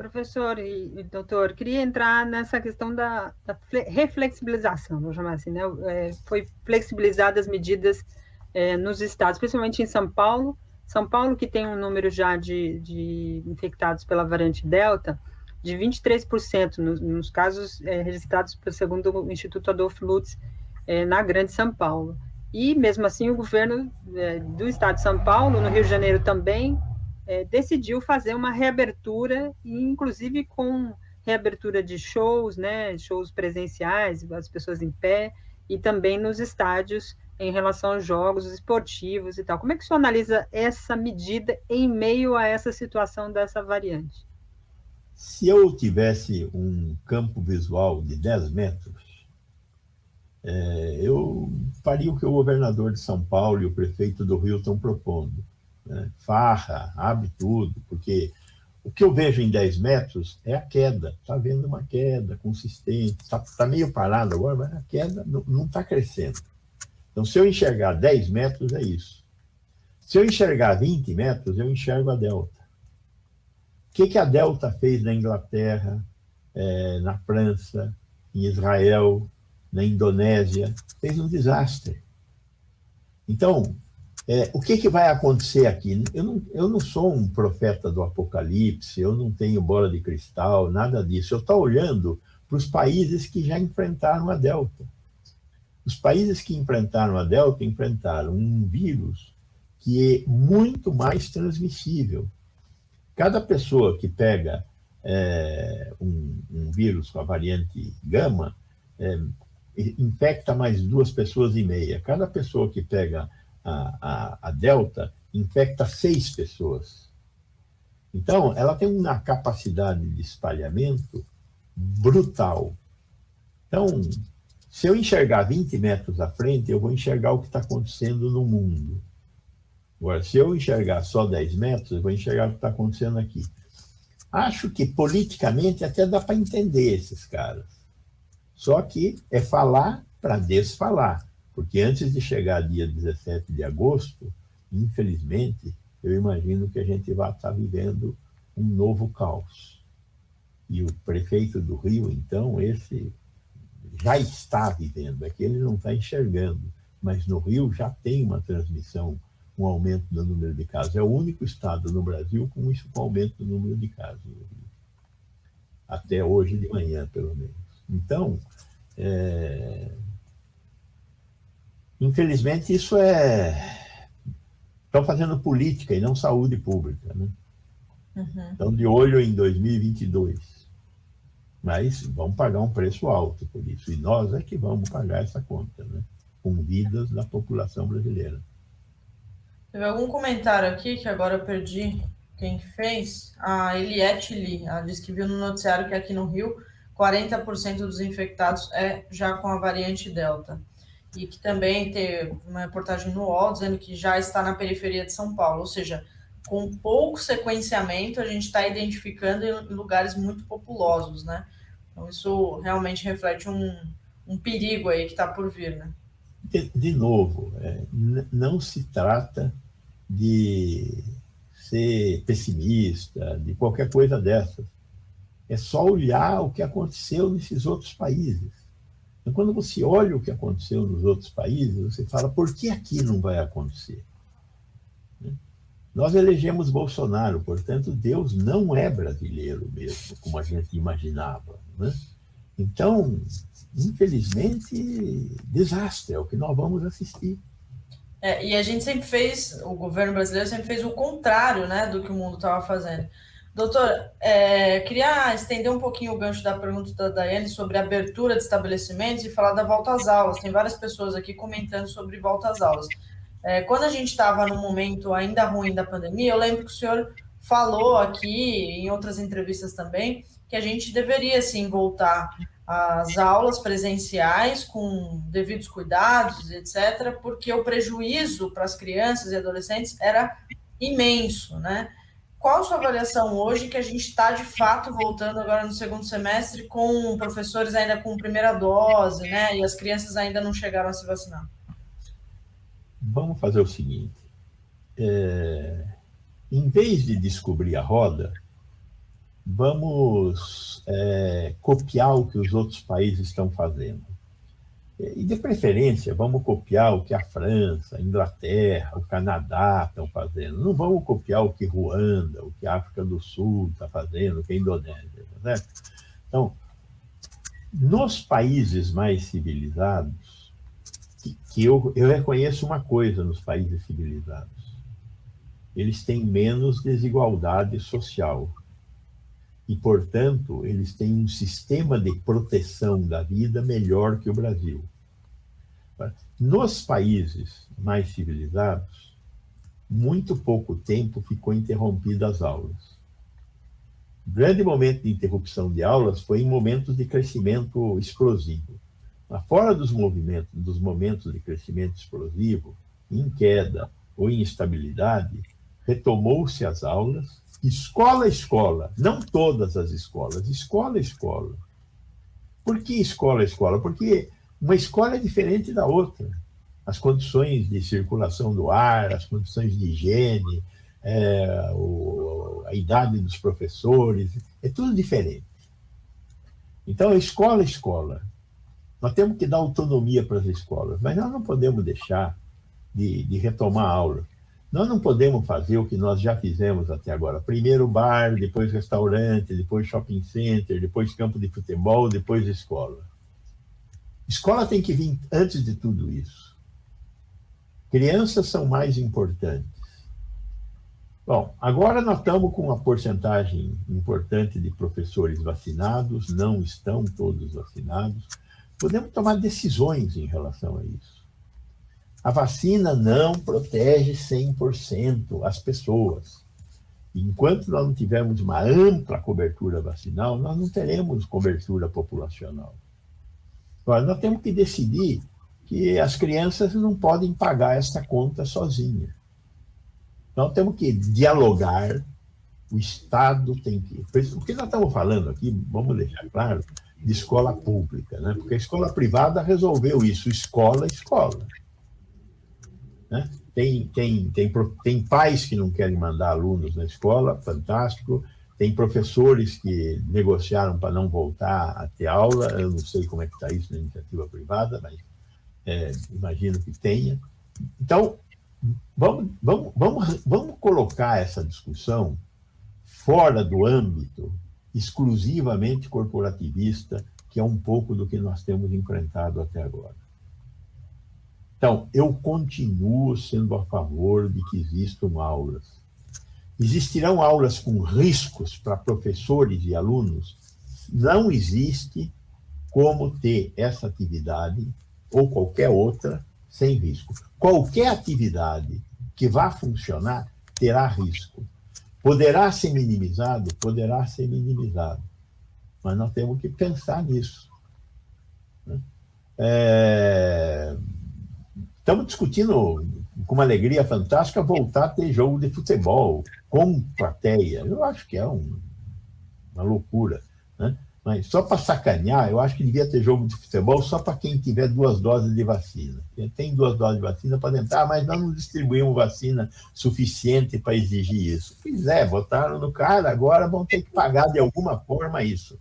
Professor e doutor, queria entrar nessa questão da reflexibilização, vou chamar assim, né? Foi flexibilizadas as medidas nos estados, principalmente em São Paulo. São Paulo, que tem um número já de infectados pela variante Delta, de 23% nos casos registrados segundo o Instituto Adolfo Lutz, na Grande São Paulo. E, mesmo assim, o governo do estado de São Paulo, no Rio de Janeiro também, decidiu fazer uma reabertura, inclusive com reabertura de shows, né, shows presenciais, as pessoas em pé, e também nos estádios em relação aos jogos esportivos e tal. Como é que o senhor analisa essa medida em meio a essa situação dessa variante? Se eu tivesse um campo visual de 10 metros, eu faria o que o governador de São Paulo e o prefeito do Rio estão propondo. Né? Farra, abre tudo, porque o que eu vejo em 10 metros é a queda. Está havendo uma queda consistente, está meio parado agora, mas a queda não está crescendo. Então, se eu enxergar 10 metros, é isso. Se eu enxergar 20 metros, eu enxergo a Delta. O que a Delta fez na Inglaterra, na França, em Israel, na Indonésia? Fez um desastre. Então, o que vai acontecer aqui? Eu não sou um profeta do apocalipse, eu não tenho bola de cristal, nada disso. Eu estou olhando para os países que já enfrentaram a Delta. Os países que enfrentaram a Delta enfrentaram um vírus que é muito mais transmissível. Cada pessoa que pega um vírus com a variante gama infecta mais 2,5 pessoas. Cada pessoa que pega a delta infecta 6 pessoas. Então, ela tem uma capacidade de espalhamento brutal. Então, se eu enxergar 20 metros à frente, eu vou enxergar o que está acontecendo no mundo. Agora, se eu enxergar só 10 metros, eu vou enxergar o que está acontecendo aqui. Acho que politicamente até dá para entender esses caras. Só que é falar para desfalar. Porque antes de chegar dia 17 de agosto, infelizmente, eu imagino que a gente vai estar vivendo um novo caos. E o prefeito do Rio, então, esse já está vivendo. É que ele não está enxergando. Mas no Rio já tem uma transmissão, um aumento do número de casos. É o único estado no Brasil com isso, com aumento do número de casos. Até hoje de manhã, pelo menos. Então, infelizmente, isso estão fazendo política e não saúde pública. Né? Uhum. Estão de olho em 2022. Mas vão pagar um preço alto por isso. E nós é que vamos pagar essa conta, né? Com vidas da população brasileira. Teve algum comentário aqui que agora eu perdi quem fez? A Eliette Lee, ela disse que viu no noticiário que aqui no Rio 40% dos infectados é já com a variante Delta. E que também teve uma reportagem no UOL dizendo que já está na periferia de São Paulo, ou seja, com pouco sequenciamento a gente está identificando em lugares muito populosos, né? Então isso realmente reflete um perigo aí que está por vir, né? De novo, não se trata de ser pessimista, de qualquer coisa dessas. É só olhar o que aconteceu nesses outros países. Então, quando você olha o que aconteceu nos outros países, você fala, por que aqui não vai acontecer? Nós elegemos Bolsonaro, portanto, Deus não é brasileiro mesmo, como a gente imaginava. Né? Então, infelizmente, desastre é o que nós vamos assistir. E a gente sempre fez, o governo brasileiro sempre fez o contrário, né, do que o mundo estava fazendo. Doutor, queria estender um pouquinho o gancho da pergunta da Daiane sobre a abertura de estabelecimentos e falar da volta às aulas. Tem várias pessoas aqui comentando sobre volta às aulas. Quando a gente estava no momento ainda ruim da pandemia, eu lembro que o senhor falou aqui, em outras entrevistas também, que a gente deveria, sim, voltar às aulas presenciais com devidos cuidados, etc., porque o prejuízo para as crianças e adolescentes era imenso, né? Qual a sua avaliação hoje que a gente está, de fato, voltando agora no segundo semestre com professores ainda com primeira dose, né? E as crianças ainda não chegaram a se vacinar? Vamos fazer o seguinte. Em vez de descobrir a roda, vamos copiar o que os outros países estão fazendo. E, de preferência, vamos copiar o que a França, a Inglaterra, o Canadá estão fazendo. Não vamos copiar o que Ruanda, o que a África do Sul está fazendo, o que a Indonésia. Tá certo? Então, nos países mais civilizados, que eu reconheço uma coisa nos países civilizados, eles têm menos desigualdade social. E, portanto, eles têm um sistema de proteção da vida melhor que o Brasil. Nos países mais civilizados, muito pouco tempo ficou interrompida as aulas. O grande momento de interrupção de aulas foi em momentos de crescimento explosivo. Mas fora dos momentos de crescimento explosivo, em queda ou em instabilidade, retomou-se as aulas, escola a escola, não todas as escolas, escola a escola. Por que escola a escola? Porque uma escola é diferente da outra. As condições de circulação do ar, as condições de higiene, a idade dos professores, é tudo diferente. Então, escola a escola. Nós temos que dar autonomia para as escolas, mas nós não podemos deixar de retomar a aula. Nós não podemos fazer o que nós já fizemos até agora. Primeiro bar, depois restaurante, depois shopping center, depois campo de futebol, depois escola. Escola tem que vir antes de tudo isso. Crianças são mais importantes. Bom, agora nós estamos com uma porcentagem importante de professores vacinados, não estão todos vacinados. Podemos tomar decisões em relação a isso. A vacina não protege 100% as pessoas. Enquanto nós não tivermos uma ampla cobertura vacinal, nós não teremos cobertura populacional. Agora, nós temos que decidir que as crianças não podem pagar essa conta sozinhas. Nós temos que dialogar, o Estado tem que... O que nós estamos falando aqui, vamos deixar claro, de escola pública, né? Porque a escola privada resolveu isso, escola. Né? Tem pais que não querem mandar alunos na escola, fantástico. Tem professores que negociaram para não voltar a ter aula. Eu não sei como é que está isso na iniciativa privada, mas imagino que tenha. Então, vamos colocar essa discussão fora do âmbito exclusivamente corporativista, que é um pouco do que nós temos enfrentado até agora. Então, eu continuo sendo a favor de que existam aulas. Existirão aulas com riscos para professores e alunos? Não existe como ter essa atividade, ou qualquer outra, sem risco. Qualquer atividade que vá funcionar terá risco. Poderá ser minimizado? Poderá ser minimizado. Mas nós temos que pensar nisso. Né? Estamos discutindo com uma alegria fantástica voltar a ter jogo de futebol com plateia. Eu acho que é uma loucura, né? Mas só para sacanear, eu acho que devia ter jogo de futebol só para quem tiver 2 doses de vacina. Quem tem 2 doses de vacina pode entrar, mas nós não distribuímos vacina suficiente para exigir isso. Pois é, botaram no cara, agora vão ter que pagar de alguma forma isso.